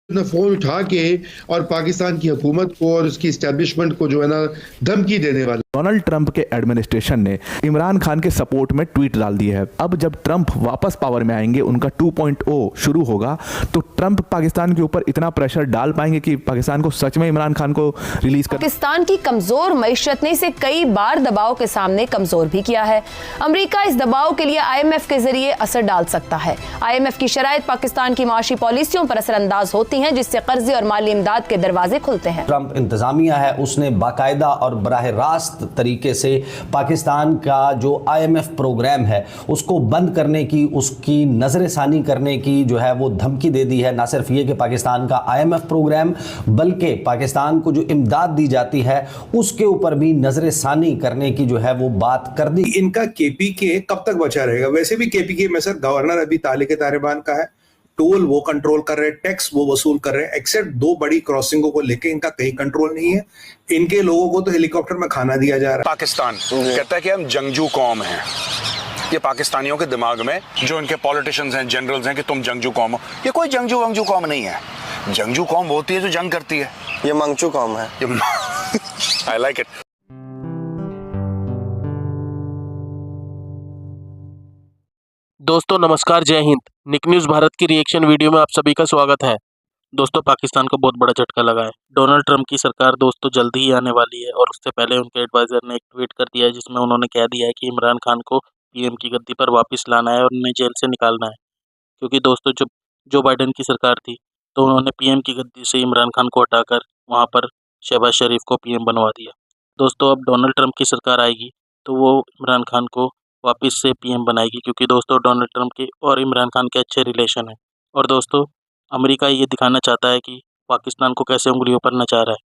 ने फोन उठा के और पाकिस्तान की हुकूमत को और उसकी इस्टेब्लिशमेंट को जो है ना धमकी देने वाला। डोनाल्ड ट्रंप के एडमिनिस्ट्रेशन ने इमरान खान के सपोर्ट में ट्वीट डाल दिया है। अब जब ट्रंप वापस पावर में आएंगे, उनका 2.0 शुरू होगा, तो ट्रंप पाकिस्तान के ऊपर इतना प्रेशर डाल पाएंगे कि पाकिस्तान को सच में इमरान खान को रिलीज कर। पाकिस्तान की कमजोर मईशत ने इसे कई बार दबाव के सामने कमजोर भी किया है। अमेरिका इस दबाव के लिए IMF के जरिए असर डाल सकता है। IMF की शराइत पाकिस्तान की माशी पॉलिसियों पर असरअंदाज होती हैं, जिससे कर्जे और माली इमदाद के दरवाजे खुलते हैं। ट्रंप इंतजामिया है, उसने बाकायदा और बराह रास्त तरीके से पाकिस्तान का जो IMF प्रोग्राम है उसको बंद करने की, उसकी नजरसानी करने की जो है वो धमकी दे दी है। ना सिर्फ ये कि पाकिस्तान का IMF प्रोग्राम, बल्कि पाकिस्तान को जो इमदाद दी जाती है उसके ऊपर भी नजरसानी करने की जो है वो बात कर दी। इनका KPK कब तक बचा रहेगा? वैसे भी KPK में सर गवर्नर अभी तालिक तालिबान का है, टोल वो कंट्रोल कर रहे हैं, टैक्स वो वसूल कर रहे हैं, एक्सेप्ट 2 बड़ी क्रॉसिंगों को लेके इनका कहीं कंट्रोल नहीं है। इनके लोगों को तो हेलीकॉप्टर में खाना दिया जा रहा है। पाकिस्तान कहता है कि हम जंगजू कौम हैं। ये पाकिस्तानियों के दिमाग में जो इनके पॉलिटिशियंस हैं, जनरल्स हैं कि तुम जंगजू कौम हो, ये कोई जंगजू वंगजू कौम नहीं है। जंगजू कौम होती है जो जंग करती है। ये मंगचू कौम है। I like it. दोस्तों नमस्कार, जय हिंद। निक न्यूज़ भारत की रिएक्शन वीडियो में आप सभी का स्वागत है। दोस्तों पाकिस्तान को बहुत बड़ा झटका लगा है। डोनाल्ड ट्रंप की सरकार दोस्तों जल्दी ही आने वाली है और उससे पहले उनके एडवाइजर ने एक ट्वीट कर दिया है जिसमें उन्होंने कह दिया है कि इमरान खान को PM की गद्दी पर वापस लाना है और उन्हें जेल से निकालना है। क्योंकि दोस्तों जब जो बाइडेन की सरकार थी तो उन्होंने PM की गद्दी से इमरान खान को हटाकर वहाँ पर शहबाज शरीफ को PM बनवा दिया। दोस्तों अब डोनाल्ड ट्रंप की सरकार आएगी तो वो इमरान खान को वापस से PM बनाएगी, क्योंकि दोस्तों डोनाल्ड ट्रंप के और इमरान खान के अच्छे रिलेशन हैं। और दोस्तों अमेरिका ये दिखाना चाहता है कि पाकिस्तान को कैसे उंगलियों पर नचा रहा है।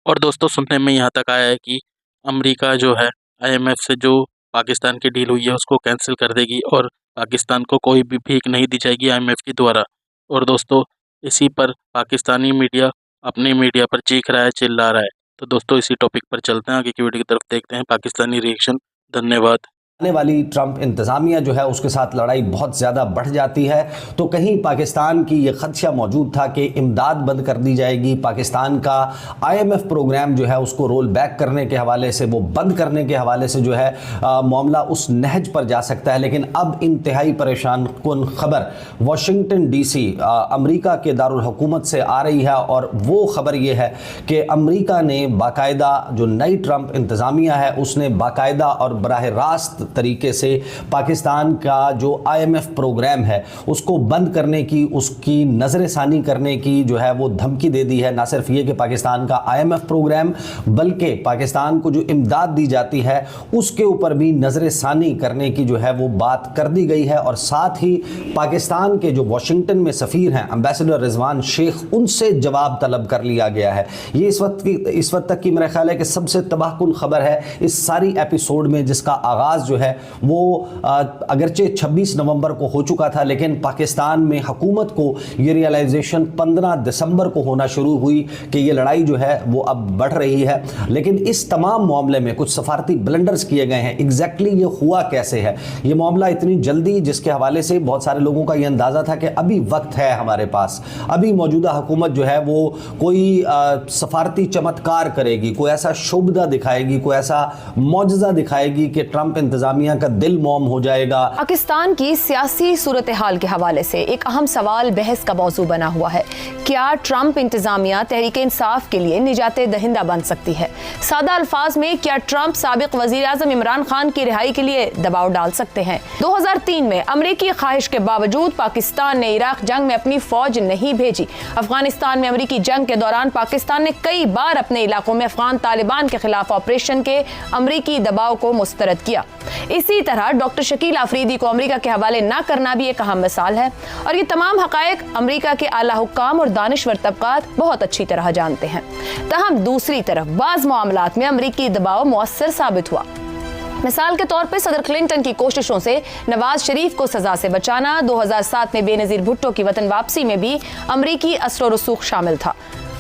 और दोस्तों सुनने में यहाँ तक आया है कि अमेरिका जो है IMF से जो पाकिस्तान की डील हुई है उसको कैंसिल कर देगी और पाकिस्तान को कोई भी भीख नहीं दी जाएगी IMF के द्वारा। और दोस्तों इसी पर पाकिस्तानी मीडिया अपनी मीडिया पर चीख रहा है, चिल्ला रहा है। तो दोस्तों इसी टॉपिक पर चलते हैं, आगे की वीडियो की तरफ देखते हैं पाकिस्तानी रिएक्शन। धन्यवाद। आने वाली ट्रंप इंतजामिया जो है उसके साथ लड़ाई बहुत ज़्यादा बढ़ जाती है, तो कहीं पाकिस्तान की ये खदशा मौजूद था कि इमदाद बंद कर दी जाएगी, पाकिस्तान का IMF प्रोग्राम जो है उसको रोल बैक करने के हवाले से, वो बंद करने के हवाले से जो है मामला उस नहज पर जा सकता है। लेकिन अब इंतहाई परेशान कुन खबर वाशिंगटन DC अमरीका के दारुल हुकूमत से आ रही है, और वो खबर ये है कि अमरीका ने बाकायदा जो नई ट्रंप इंतजामिया है उसने बाकायदा और बराह रास्त तरीके से पाकिस्तान का जो IMF प्रोग्राम है उसको बंद करने की, उसकी नजरसानी करने की जो है वो धमकी दे दी है। ना सिर्फ ये कि पाकिस्तान का IMF प्रोग्राम, बल्कि पाकिस्तान को जो इमदाद दी जाती है उसके ऊपर भी नजरसानी करने की जो है वो बात कर दी गई है। और साथ ही पाकिस्तान के जो वाशिंगटन में सफ़ीर हैं एम्बेसडर रिजवान शेख, उनसे जवाब तलब कर लिया गया है। ये इस वक्त तक की मेरा ख्याल है कि सबसे तबाहकुन खबर है इस सारी एपिसोड में, जिसका आगाज़ जो है वो अगरचे 26 नवंबर को हो चुका था, लेकिन पाकिस्तान में हुकूमत को ये रियलाइजेशन 15 दिसंबर को होना शुरू हुई कि ये लड़ाई जो है वो अब बढ़ रही है। लेकिन इस तमाम मामले में कुछ सफारती ब्लंडर्स किए गए हैं। एग्जैक्टली ये हुआ कैसे है, ये मामला इतनी जल्दी, जिसके हवाले से बहुत सारे लोगों का ये अंदाज़ा था कि अभी वक्त है हमारे पास, अभी मौजूदा हुकूमत जो है वो कोई सफारती चमत्कार करेगी, कोई ऐसा शुभदा दिखाएगी, कोई ऐसा मौजज़ा दिखाएगी कि ट्रंप इंतजामिया का दिल मौम हो जाएगा। पाकिस्तान की सियासी सूरत हाल के हवाले से एक अहम सवाल बहस का मौजू बना हुआ है। क्या ट्रंप इंतजामिया तहरीक इंसाफ के लिए निजाते दहिंदा बन सकती है? सादा अल्फाज में क्या ट्रंप साबिक वजीर आजम इमरान खान की रिहाई के लिए दबाव डाल सकते हैं? 2003 में अमरीकी ख्वाहिश के बावजूद पाकिस्तान ने इराक जंग में अपनी फौज नहीं भेजी। अफगानिस्तान में अमरीकी जंग के दौरान पाकिस्तान ने कई बार अपने इलाकों में अफगान तालिबान के खिलाफ ऑपरेशन के अमरीकी दबाव को मुस्तरद किया। इसी तरह डॉक्टर शकील आफरीदी को अमेरिका के हवाले न करना भी एक अहम मिसाल है, और ये तमाम हकायक अमेरिका के आला हुक्काम और दानिश्वर तबकात बहुत अच्छी तरह जानते हैं। तहम दूसरी तरफ बाज़ मामलात में अमेरिकी दबाव मुअस्सर साबित हुआ। मिसाल के तौर पर सदर क्लिंटन की कोशिशों से नवाज शरीफ को सजा से बचाना, 2007 में बेनजीर भुट्टो की वतन वापसी में भी अमरीकी असर व रसूख शामिल था।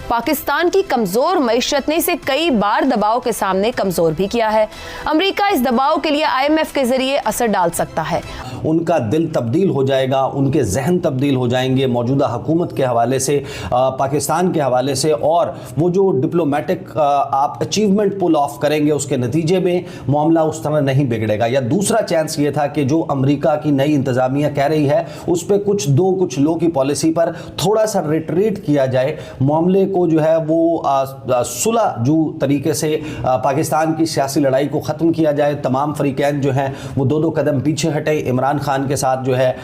पाकिस्तान की कमजोर मईशत ने इसे कई बार दबाव के सामने कमजोर भी किया है। अमेरिका इस दबाव के लिए IMF के जरिए असर डाल सकता है। उनका दिल तब्दील हो जाएगा, उनके जहन तब्दील हो जाएंगे मौजूदा हुकूमत के हवाले से, पाकिस्तान के हवाले से, और वो जो डिप्लोमेटिक आप अचीवमेंट पुल ऑफ करेंगे उसके नतीजे में मामला उस तरह नहीं बिगड़ेगा। या दूसरा चांस ये था कि जो अमेरिका की नई इंतजामिया कह रही है उस पर कुछ लो की पॉलिसी पर थोड़ा सा रिट्रीट किया जाए, मामले को जो है वो सुलह जो तरीके से पाकिस्तान की सियासी लड़ाई को ख़त्म किया जाए, तमाम फरीकैन जो हैं वो दो कदम पीछे हटे, इमरान खान के साथ जो है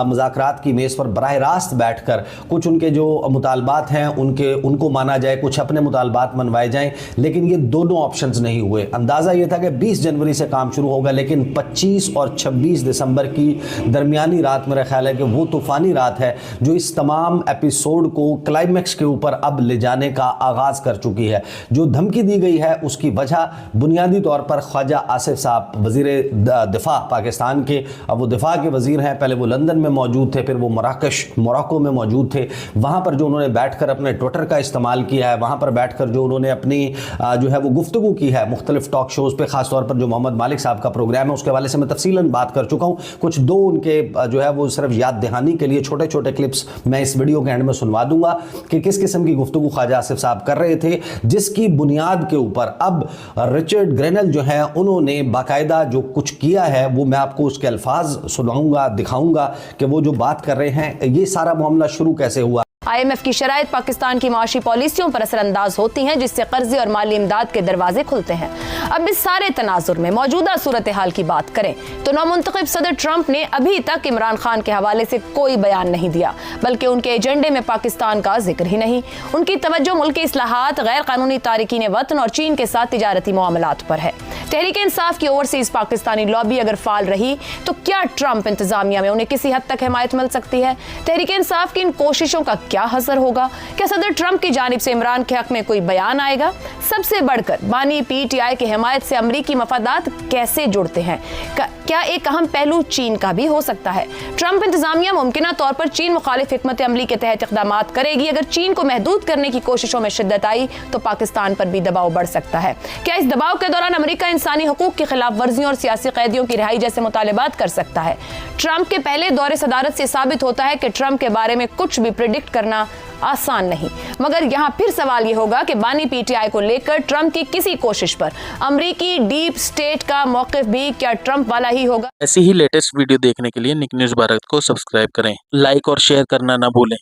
मुज़ाकरात की मेज़ पर बराह रास्त बैठकर कुछ उनके जो मुतालबात हैं उनको माना जाए, कुछ अपने मुतालबात मनवाए जाएं। लेकिन ये दोनों ऑप्शंस नहीं हुए। अंदाज़ा ये था कि 20 जनवरी से काम शुरू होगा, लेकिन 25 और 26 दिसंबर की दरमियानी रात मेरा ख्याल है कि वो तूफ़ानी रात है जो इस तमाम एपिसोड को क्लाइमैक्स के ऊपर अब ले जाने का आगाज़ कर चुकी है। जो धमकी दी गई है उसकी वजह बुनियादी तौर पर ख्वाजा आसिफ साहब वज़ीर दिफा पाकिस्तान के, अब वो दिफा के वज़ीर हैं, पहले वो लंदन में मौजूद थे, फिर वो मोरक्को में मौजूद थे। वहाँ पर जो उन्होंने बैठकर अपने ट्विटर का इस्तेमाल किया है, वहाँ पर बैठकर जो उन्होंने अपनी जो है वो गुफ्तगू की है मुख्तलिफ टॉक शोज़ पे, ख़ासतौर पर जो मोहम्मद मालिक साहब का प्रोग्राम है उसके हवाले से मैं तफसीलन बात कर चुका हूँ। कुछ दो उनके जो है वो सिर्फ याद दहानी के लिए छोटे छोटे क्लिप्स मैं इस वीडियो के एंड में सुनवा दूंगा कि किस किस्म की गुफ्तगू ख्वाजा आसिफ साहब कर रहे थे, जिसकी बुनियाद के ऊपर अब रिचर्ड ग्रेनल जो है उन्होंने बाकायदा जो कुछ किया है वो मैं आपको उसके अल्फाज सुनाऊंगा, दिखाऊंगा कि वो जो बात कर रहे हैं ये सारा मामला शुरू कैसे हुआ। IMF की शराइत पाकिस्तान की माशी पॉलिसियों पर असरअंदाज होती हैं, जिससे कर्जे और माली इमदाद के दरवाजे खुलते हैं। अब इस सारे तनाजुर में मौजूदा सूरत हाल की बात करें तो नौमुंतखब सदर ट्रंप ने अभी तक इमरान खान के हवाले से कोई बयान नहीं दिया, बल्कि उनके एजेंडे में पाकिस्तान का जिक्र ही नहीं। उनकी तवज्जो मुल्की इस्लाहात, गैर कानूनी तारिकीन वतन और चीन के साथ तिजारती मामलात पर है। तहरीक इंसाफ की ओवरसीज पाकिस्तानी लॉबी अगर फाल रही तो क्या ट्रंप इंतजामिया में उन्हें किसी हद तक हिमायत मिल सकती है? तहरीक इंसाफ की इन कोशिशों का क्या असर होगा? क्या सदर ट्रंप की जानिब से इमरान के हक में कोई बयान आएगा? सबसे बढ़कर बानी PTI की हिमायत से अमरीकी मफादात कैसे जुड़ते हैं? क्या एक अहम पहलू चीन का भी हो सकता है? ट्रंप इंतजामिया मुमकिना तौर पर चीन मुखालिफ हिकमत अमली के तहत इक़दामात करेगी। अगर चीन को महदूद करने की कोशिशों में शिद्दत आई तो पाकिस्तान पर भी दबाव बढ़ सकता है। क्या इस दबाव के दौरान अमरीका इंसानी हुकूक की खिलाफ वर्जियों और सियासी कैदियों की रिहाई जैसे मुतालिबात कर सकता है? ट्रंप के पहले दौरे सदारत से साबित होता है कि ट्रंप के बारे में कुछ भी प्रिडिक्ट करना आसान नहीं, मगर यहाँ फिर सवाल ये होगा कि बानी PTI को लेकर ट्रंप की किसी कोशिश पर अमरीकी डीप स्टेट का मौक़िफ़ भी क्या ट्रंप वाला ही होगा? ऐसी ही लेटेस्ट वीडियो देखने के लिए निक न्यूज़ भारत को सब्सक्राइब करें, लाइक और शेयर करना ना भूलें।